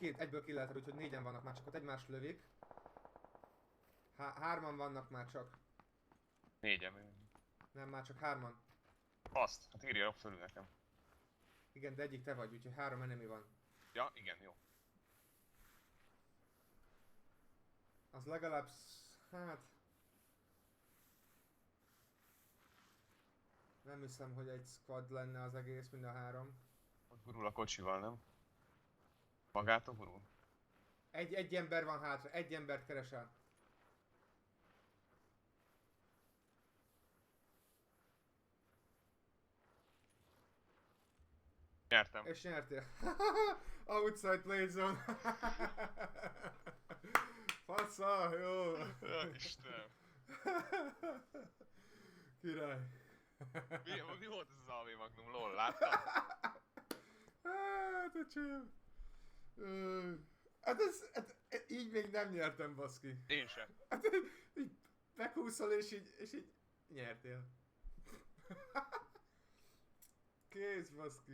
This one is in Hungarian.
egyből kilelted, úgyhogy 4-en vannak már, csak ott egymást lövik. 3-an vannak már csak. 4-en. Nem, már csak 3-an. Azt, hát írja fölül nekem. Igen, de egyik te vagy, úgyhogy 3 enemy van. Ja, igen, jó. Az legalább... hát... Nem hiszem, hogy egy squad lenne az egész, mind a 3. Ott gurul a kocsival, nem? Magától gurul? Egy ember van hátra, egy embert keresel. Nyertem. És nyertél. Outside play zone. Fasza, jó. Ja, Istenem. Király. Mi volt ez az AV Magnum, lol, láttam? Hát, öcsém. Hát így még nem nyertem, baszki. Én sem. Hát így meghúszol és így nyertél. Kész, baszki.